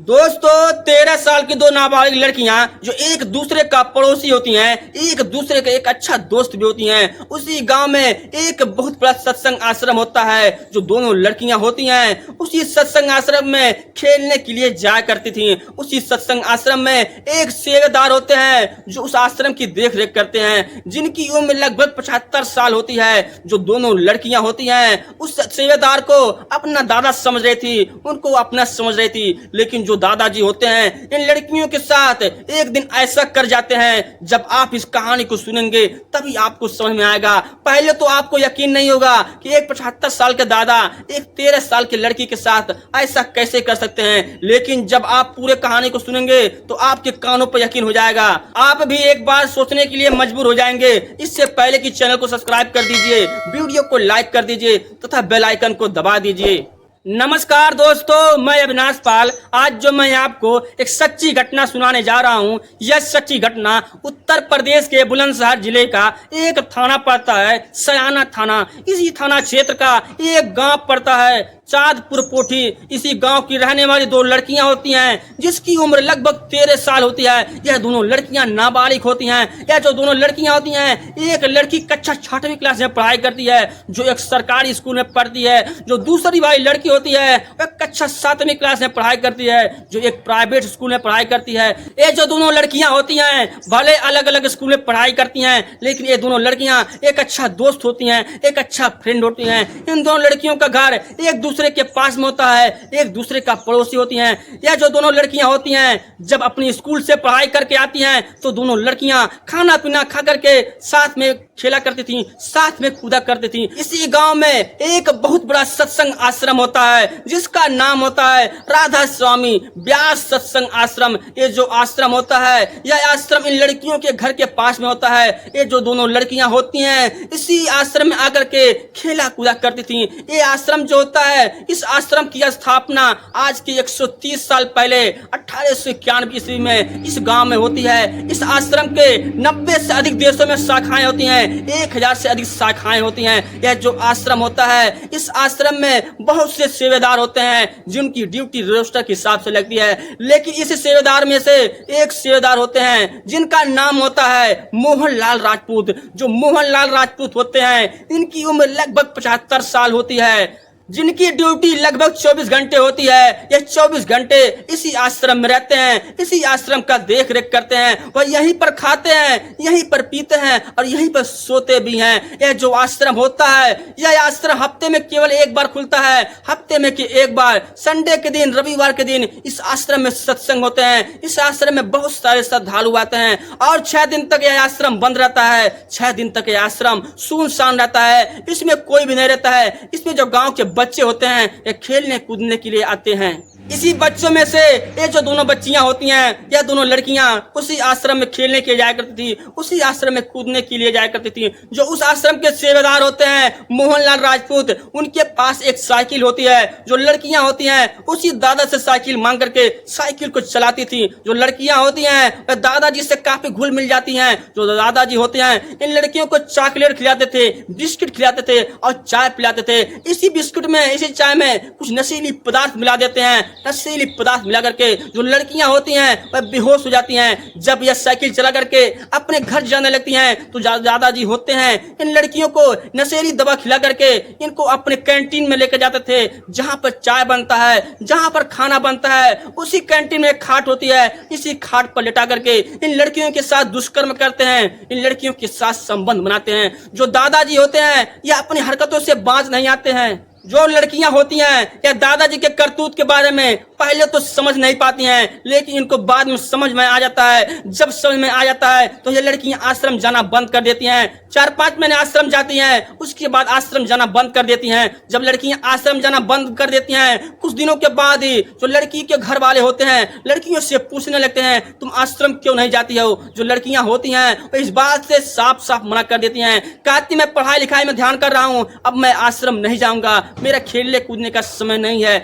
दोस्तों 13 साल की दो नाबालिग लड़कियां जो एक दूसरे का पड़ोसी होती हैं, एक दूसरे का एक अच्छा दोस्त भी होती हैं। उसी गांव में एक बहुत बड़ा सत्संग आश्रम होता है। जो दोनों लड़कियां होती हैं उसी सत्संग आश्रम में खेलने के लिए जाया करती थीं। उसी सत्संग आश्रम में एक सेवादार होते हैं जो उस आश्रम की देख रेख करते हैं, जिनकी उम्र लगभग 75 साल होती है। जो दोनों लड़कियां होती हैं उस सेवादार को अपना दादा समझ रही थी, उनको अपना समझ रही थी। लेकिन जो दादाजी होते हैं इन लड़कियों के साथ एक दिन ऐसा कर जाते हैं, जब आप इस कहानी को सुनेंगे तभी आपको समझ में आएगा। पहले तो आपको यकीन नहीं होगा कि एक 75 साल के दादा एक 13 साल की लड़की के साथ ऐसा कैसे कर सकते हैं, लेकिन जब आप पूरे कहानी को सुनेंगे तो आपके कानों पर यकीन हो जाएगा। आप भी एक बार सोचने के लिए मजबूर हो जाएंगे। इससे पहले कि चैनल को सब्सक्राइब कर दीजिए, वीडियो को लाइक कर दीजिए तथा बेल आइकन को दबा दीजिए। नमस्कार दोस्तों, मैं अविनाश पाल। आज जो मैं आपको एक सच्ची घटना सुनाने जा रहा हूं, यह सच्ची घटना उत्तर प्रदेश के बुलंदशहर जिले का एक थाना पड़ता है, सयाना थाना। इसी थाना क्षेत्र का एक गांव पड़ता है चांदपुर पोठी। इसी गांव की रहने वाली दो लड़कियां होती हैं जिसकी उम्र लगभग 13 साल होती है। यह दोनों लड़कियां नाबालिग होती हैं। यह जो दोनों लड़कियां होती हैं, एक लड़की कक्षा 6वीं क्लास में पढ़ाई करती है जो एक सरकारी स्कूल में पढ़ती है। जो दूसरी वाली लड़की होती है वह कक्षा 7वीं क्लास में पढ़ाई करती है जो एक प्राइवेट स्कूल में पढ़ाई करती है। ये जो दोनों लड़कियां होती हैं भले अलग अलग स्कूल में पढ़ाई करती हैं, लेकिन ये दोनों लड़कियां एक अच्छा दोस्त होती हैं, एक अच्छा फ्रेंड होती हैं। इन दोनों लड़कियों का घर एक दूसरे के पास में होता है, एक दूसरे का पड़ोसी होती हैं। यह जो दोनों लड़कियां होती हैं जब अपनी स्कूल से पढ़ाई करके आती हैं तो दोनों लड़कियां खाना पीना खा करके साथ में खेला करती थीं, साथ में कूदा करती थीं। इसी गांव में एक बहुत बड़ा सत्संग आश्रम होता है जिसका नाम होता है राधा स्वामी व्यास सत्संग आश्रम। ये जो आश्रम होता है यह आश्रम इन लड़कियों के घर के पास में होता है। ये जो दोनों लड़कियां होती हैं इसी आश्रम में आकर के खेला कूदा करती थीं। ये आश्रम जो होता है, इस आश्रम की स्थापना आज के 130 साल पहले 1891 ईस्वी में इस गांव में होती है। इस आश्रम के 90 से अधिक देशों में शाखाएं होती हैं, 1000 से अधिक शाखाएं होती हैं। यह जो आश्रम होता है, इस आश्रम में बहुत से सेवादार होते हैं जिनकी ड्यूटी रोस्टर के हिसाब से लगती है। लेकिन इस सेवादार में से एक सेवादार होते हैं जिनका नाम होता है मोहनलाल राजपूत। जो मोहनलाल राजपूत होते हैं इनकी उम्र लगभग 75 साल होती है, जिनकी ड्यूटी लगभग 24 घंटे होती है। यह 24 घंटे इसी आश्रम में रहते हैं, इसी आश्रम का देख रेख करते हैं। वह यहीं पर खाते हैं, यहीं पर पीते हैं और यहीं पर सोते भी हैं। यह जो आश्रम होता है, यह आश्रम हफ्ते में केवल एक बार खुलता है। हफ्ते में कि एक बार संडे के दिन, रविवार के दिन इस आश्रम में सत्संग होते हैं। इस आश्रम में बहुत सारे श्रद्धालु आते हैं और 6 दिन तक यह आश्रम बंद रहता है। 6 दिन तक यह आश्रम सुनसान रहता है, इसमें कोई भी नहीं रहता है। इसमें जो गाँव के बच्चे होते हैं ये खेलने कूदने के लिए आते हैं। इसी बच्चों में से ये जो दोनों बच्चियां होती हैं, यह दोनों लड़कियां उसी आश्रम में खेलने के लिए जाया करती थी, उसी आश्रम में कूदने के लिए जाया करती थी। जो उस आश्रम के सेवादार होते हैं मोहनलाल राजपूत, उनके पास एक साइकिल होती है। जो लड़कियां होती हैं उसी दादा से साइकिल मांग करके साइकिल को चलाती थी। जो लड़कियां होती हैं वह दादाजी से काफी घुल मिल जाती हैं। जो दादाजी होते हैं इन लड़कियों को चॉकलेट खिलाते थे, बिस्किट खिलाते थे और चाय पिलाते थे। इसी बिस्कुट में, इसी चाय में कुछ नशीली पदार्थ मिला देते हैं। नशीली पदार्थ मिला करके जो लड़कियां होती हैं वह बेहोश हो जाती हैं। जब यह साइकिल चला करके अपने घर जाने लगती हैं तो दादाजी होते हैं इन लड़कियों को नशीली दवा खिला करके इनको अपने कैंटीन में लेकर जाते थे, जहां पर चाय बनता है, जहां पर खाना बनता है। उसी कैंटीन में एक खाट होती है, इसी खाट पर लेटा करके इन लड़कियों के साथ दुष्कर्म करते हैं, इन लड़कियों के साथ संबंध बनाते हैं। जो दादाजी होते हैं यह अपनी हरकतों से बाज नहीं आते हैं। जो लड़कियां होती हैं या दादाजी के करतूत के बारे में पहले तो समझ नहीं पाती हैं, लेकिन इनको बाद में समझ में आ जाता है। जब समझ में आ जाता है तो ये लड़कियां आश्रम जाना बंद कर देती हैं। 4-5 महीने आश्रम जाती हैं, उसके बाद आश्रम जाना बंद कर देती हैं। जब लड़कियां आश्रम जाना बंद कर देती हैं, कुछ दिनों के बाद ही जो लड़की के घर वाले होते हैं लड़कियों से पूछने लगते हैं तुम आश्रम क्यों नहीं जाती हो। जो लड़कियां होती हैं वो इस बात से साफ साफ मना कर देती हैं, कहती मैं पढ़ाई लिखाई में ध्यान कर रहा हूँ, अब मैं आश्रम नहीं जाऊंगा, मेरा खेलने कूदने का समय नहीं है।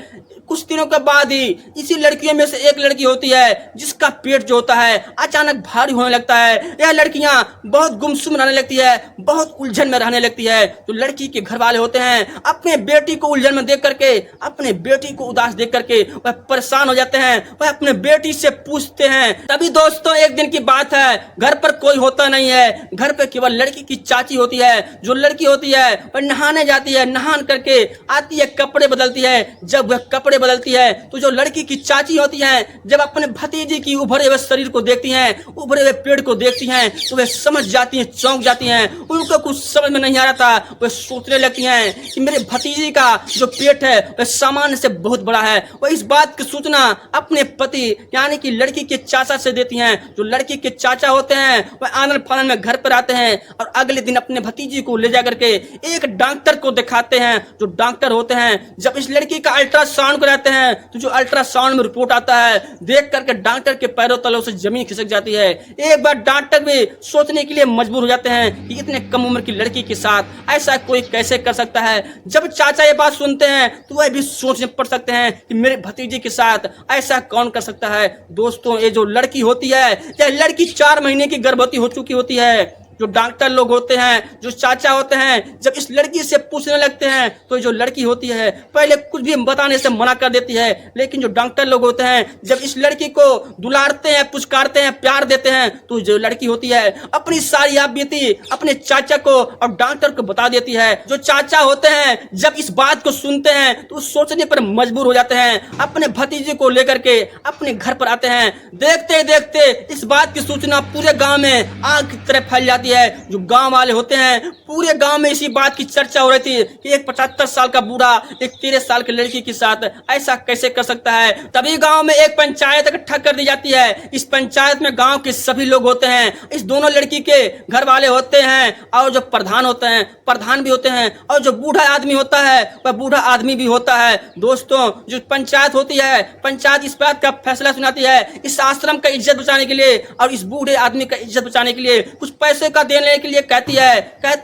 कुछ दिनों के बाद ही इसी लड़कियों में से एक लड़की होती है जिसका पेट जो होता है अचानक भारी होने लगता है। यह लड़कियां बहुत गुमसुम रहने लगती है, बहुत उलझन में रहने लगती है। तो लड़की के घर वाले होते हैं अपने बेटी को उलझन में देख करके, अपने बेटी को उदास देख करके वह परेशान हो जाते हैं। वह अपने बेटी से पूछते हैं। तभी दोस्तों एक दिन की बात है, घर पर कोई होता नहीं है, घर पर केवल लड़की की चाची होती है। जो लड़की होती है वह नहाने जाती है, नहान करके आती है, कपड़े बदलती है। जब वह कपड़े बदलती है तो जो लड़की की चाची होती है जब अपने भतीजी की उभरे हुए शरीर को देखती हैं, उभरे हुए पेड़ को देखती हैं, तो वे समझ जाती हैं, चौंक जाती हैं। उनको कुछ समझ में नहीं आ रहा था। वे सोचने लगती हैं कि मेरे भतीजी का जो पेट है वह सामान्य से बहुत बड़ा है। वह इस बात की सूचना अपने पति यानी कि लड़की के चाचा से देती हैं। जो लड़की के चाचा होते हैं वह आनन फानन में घर पर आते हैं और अगले दिन अपने भतीजी को ले जा करके एक डॉक्टर को दिखाते हैं। जो डॉक्टर होते हैं जब इस लड़की का अल्ट्रासाउंड कराते हैं तो जो अल्ट्रासाउंड में रिपोर्ट आता है देख करके डॉक्टर के पैरों तलों से जमीन खिसक जाती है। एक बार डॉक्टर भी सोचने के लिए मजबूर हो जाते हैं कि इतने कम उम्र की लड़की के साथ ऐसा कोई कैसे कर सकता है। जब चाचा ये बात सुनते हैं तो वह भी सोचने पड़ सकते हैं कि मेरे भतीजे के साथ ऐसा कौन कर सकता है। दोस्तों ये जो लड़की होती है, यह लड़की 4 महीने की गर्भवती हो चुकी होती है। जो डॉक्टर लोग होते हैं, जो चाचा होते हैं, जब इस लड़की से पूछने लगते हैं तो जो लड़की होती है पहले कुछ भी बताने से मना कर देती है। लेकिन जो डॉक्टर लोग होते हैं जब इस लड़की को दुलारते हैं, पुचकारते हैं, प्यार देते हैं तो जो लड़की होती है अपनी सारी आप बीती अपने चाचा को और डॉक्टर को बता देती है। जो चाचा होते हैं जब इस बात को सुनते हैं तो सोचने पर मजबूर हो जाते हैं। अपने भतीजे को लेकर के अपने घर पर आते हैं। देखते देखते इस बात की सूचना पूरे गाँव में आग की तरह फैल जाती है। जो गांव वाले होते हैं पूरे गांव में इसी बात की चर्चा हो रही थी कि एक 75 साल का बूढ़ा एक 13 साल की लड़की के साथ ऐसा कैसे कर सकता है। तभी गांव में एक पंचायत इकट्ठा कर दी जाती है। इस पंचायत में गांव के सभी लोग होते हैं। इस दोनों लड़की के घर वाले होते हैं और जो प्रधान होते हैं प्रधान भी होते हैं और जो बूढ़ा आदमी होता है वह बूढ़ा आदमी भी होता है। दोस्तों जो पंचायत होती है, पंचायत इस बात का फैसला सुनाती है इस आश्रम का इज्जत बचाने के लिए और इस बूढ़े आदमी का इज्जत बचाने के लिए कुछ पैसे का देने के लिए कहती है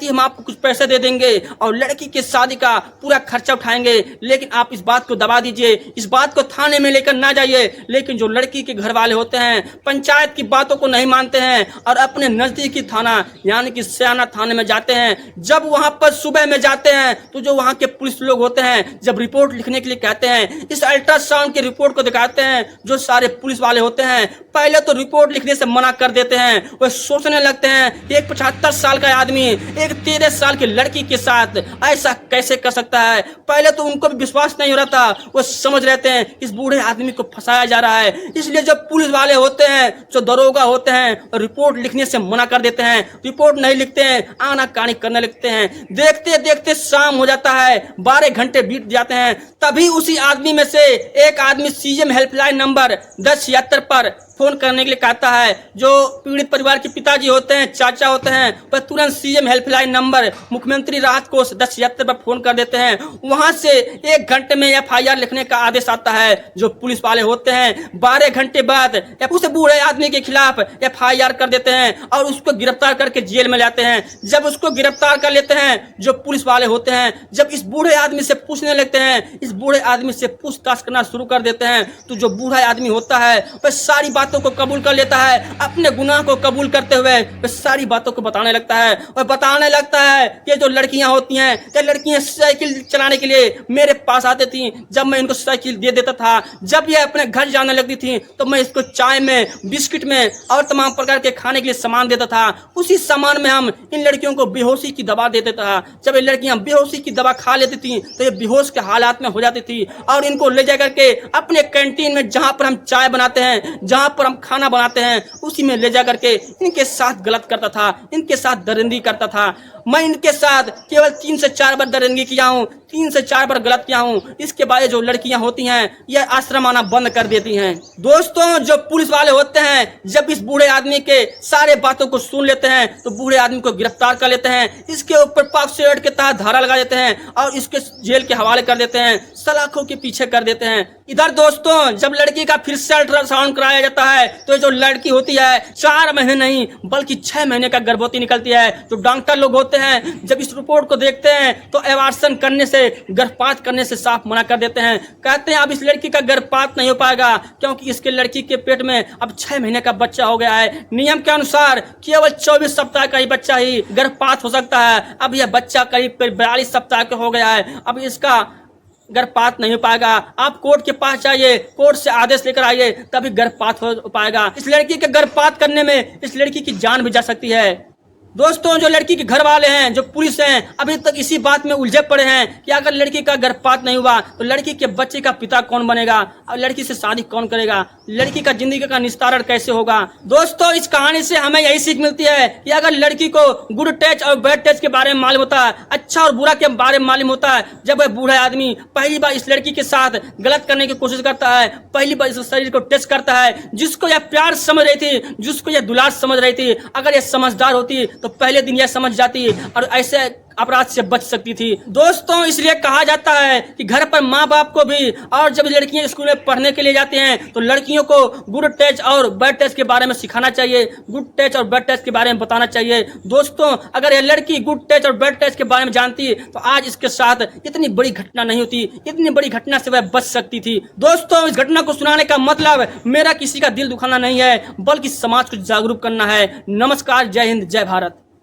हम आपको कुछ पैसे दे देंगे और लड़की की शादी का पूरा खर्चा उठाएंगे। लेकिन आप इस बात को दबा दीजिए, इस बात को थाने में लेकर ना जाइए। लेकिन जो लड़की के घर वाले होते हैं पंचायत की बातों को नहीं मानते हैं और अपने नजदीकी थाना यानी कि सयाना थाने में जाते हैं। जब वहां पर सुबह में जाते हैं तो जो वहां के पुलिस लोग होते हैं जब रिपोर्ट लिखने के लिए कहते हैं, इस अल्ट्रासाउंड की रिपोर्ट को दिखाते हैं। जो सारे पुलिस वाले होते हैं पहले तो रिपोर्ट लिखने से मना कर देते हैं। वह सोचने लगते हैं एक 75 साल का आदमी एक 13 साल की लड़की के साथ ऐसा कैसे कर सकता है। पहले तो उनको भी विश्वास नहीं हो रहा था। वो समझ रहे थे इस बूढ़े आदमी को फंसाया जा रहा है। इसलिए जब पुलिस वाले होते हैं, जो दरोगा होते हैं, रिपोर्ट लिखने से मना कर देते हैं, रिपोर्ट नहीं लिखते हैं, आनाकानी करने लगते हैं। देखते देखते शाम हो जाता है, 12 घंटे बीत जाते हैं। तभी उसी आदमी में से एक आदमी सीएम हेल्पलाइन नंबर 1076 पर फोन करने के लिए कहता है। जो पीड़ित परिवार के पिताजी होते हैं, चाचा होते हैं, वह तुरंत सीएम हेल्पलाइन नंबर मुख्यमंत्री राहत कोष 1076 पर फोन कर देते हैं। वहां से 1 घंटे में एफआईआर लिखने का आदेश आता है। जो पुलिस वाले होते हैं 12 घंटे बाद उस बूढ़े आदमी के खिलाफ एफआईआर कर देते हैं और उसको गिरफ्तार करके जेल में लाते हैं। जब उसको गिरफ्तार कर लेते हैं जो पुलिस वाले होते हैं, जब इस बूढ़े आदमी से पूछने लगते हैं, इस बूढ़े आदमी से पूछताछ करना शुरू कर देते हैं, तो जो बूढ़ा आदमी होता है वह सारी बातों को कबूल कर लेता है। अपने गुनाह को कबूल करते हुए वह सारी बातों को बताने लगता है और बताने लगता है कि जो लड़कियां होती हैं, ये लड़कियां साइकिल चलाने के लिए मेरे पास आती थी। जब मैं इनको साइकिल दे देता था, जब ये अपने घर जाने लगती थी तो मैं इसको चाय में, बिस्किट में और तमाम प्रकार के खाने के लिए सामान देता था। उसी सामान में हम इन लड़कियों को बेहोशी की दवा देते था। जब ये लड़कियां बेहोशी की दवा खा लेती थी तो ये बेहोश के हालात में हो जाती थी और इनको ले जाकर के अपने कैंटीन में जहां पर हम चाय बनाते हैं, जहां पर हम खाना बनाते हैं, उसी में ले जा करके इनके साथ गलत करता था, इनके साथ दरिंदगी करता था। मैं इनके साथ केवल 3 से 4 बार दरिंदगी किया हूँ, 3 से 4 बार गलत किया हूँ। इसके बाद जो लड़कियां होती हैं यह आश्रम आना बंद कर देती हैं। दोस्तों जो पुलिस वाले होते हैं जब इस बूढ़े आदमी के सारे बातों को सुन लेते हैं तो बूढ़े आदमी को गिरफ्तार कर लेते हैं। इसके ऊपर पॉक्सो एक्ट के तहत धारा लगा देते हैं और इसके जेल के हवाले कर देते हैं, सलाखों के पीछे कर देते हैं। इधर दोस्तों जब लड़की का फिर से अल्ट्रासाउंड कराया जाता है तो जो लड़की होती है 4 महीने नहीं बल्कि 6 महीने का गर्भवती निकलती है। जो डॉक्टर लोग होते होते हैं जब इस रिपोर्ट को देखते हैं तो एबार्शन करने से, गर्भपात करने से साफ मना कर देते हैं। कहते हैं अब इस लड़की का गर्भपात नहीं हो पाएगा क्योंकि इसके लड़की के पेट में अब 6 महीने का बच्चा हो गया है। नियम के अनुसार केवल 24 सप्ताह का ही बच्चा ही गर्भपात हो सकता है। अब यह बच्चा करीब 42 सप्ताह का हो गया है, अब इसका गर्भपात नहीं हो पाएगा। आप कोर्ट के पास जाइए, कोर्ट से आदेश लेकर आइए, तभी गर्भपात हो पाएगा। इस लड़की के गर्भपात करने में इस लड़की की जान भी जा सकती है। दोस्तों, जो लड़की के घर वाले हैं, जो पुलिस हैं, अभी तक इसी बात में उलझे पड़े हैं कि अगर लड़की का गर्भपात नहीं हुआ तो लड़की के बच्चे का पिता कौन बनेगा और लड़की से शादी कौन करेगा, लड़की का जिंदगी का निस्तारण कैसे होगा। दोस्तों, इस कहानी से हमें यही सीख मिलती है कि अगर लड़की को गुड टच और बैड टच के बारे में मालूम होता है, अच्छा और बुरा के बारे में मालूम होता है, जब वह बूढ़ा आदमी पहली बार इस लड़की के साथ गलत करने की कोशिश करता है, पहली बार इस शरीर को टच करता है, जिसको यह प्यार समझ रही थी, जिसको यह दुलार समझ रही थी, अगर यह समझदार होती तो पहले दिन यह समझ जाती और ऐसे अपराध से बच सकती थी। दोस्तों, इसलिए कहा जाता है कि घर पर माँ बाप को भी, और जब लड़कियां स्कूल में पढ़ने के लिए जाती हैं तो लड़कियों को गुड टच और बैड टच के बारे में सिखाना चाहिए, गुड टच और बैड टच के बारे में बताना चाहिए। दोस्तों, अगर यह लड़की गुड टच और बैड टच के बारे में जानती तो आज इसके साथ इतनी बड़ी घटना नहीं होती, इतनी बड़ी घटना से वह बच सकती थी। दोस्तों, इस घटना को सुनाने का मतलब मेरा किसी का दिल दुखाना नहीं है, बल्कि समाज को जागरूक करना है। नमस्कार, जय हिंद, जय भारत।